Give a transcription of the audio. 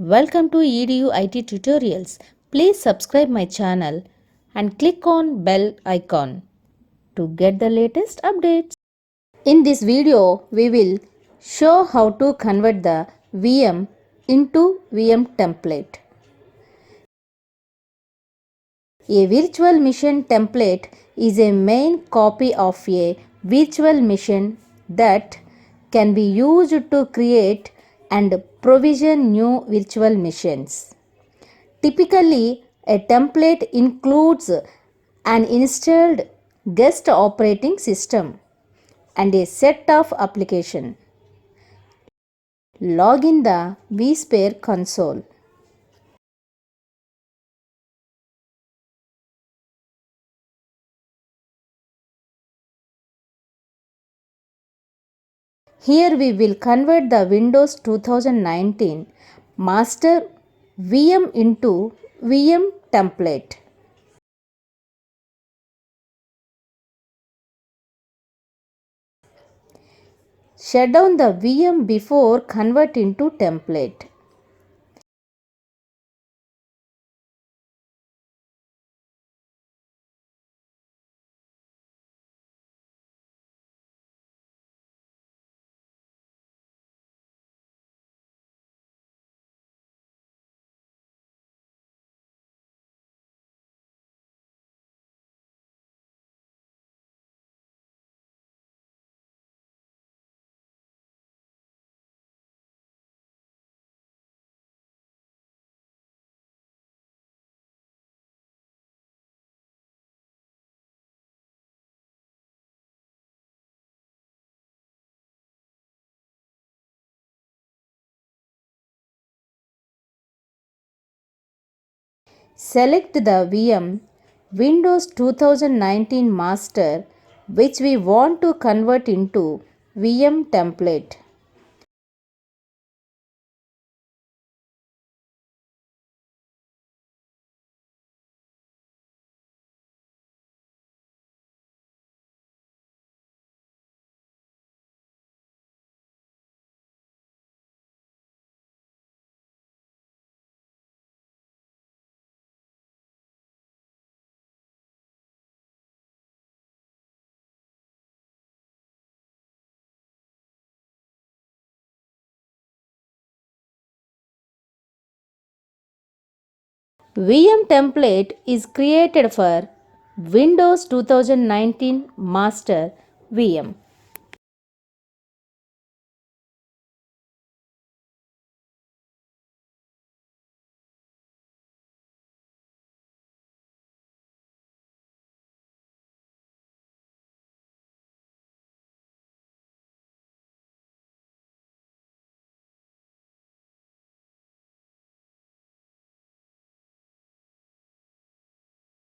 Welcome to EDU IT Tutorials. Please subscribe my channel and click on bell icon to get the latest updates. In this video, we will show how to convert the VM into VM template. A virtual machine template is a main copy of a virtual machine that can be used to create and provision new virtual machines. Typically, a template includes an installed guest operating system and a set of applications. Log in the vSphere console. Here we will convert the Windows 2019 master VM into VM template. Shut down the VM before converting to template. Select the VM Windows 2019 master which we want to convert into VM template. VM template is created for Windows 2019 master VM.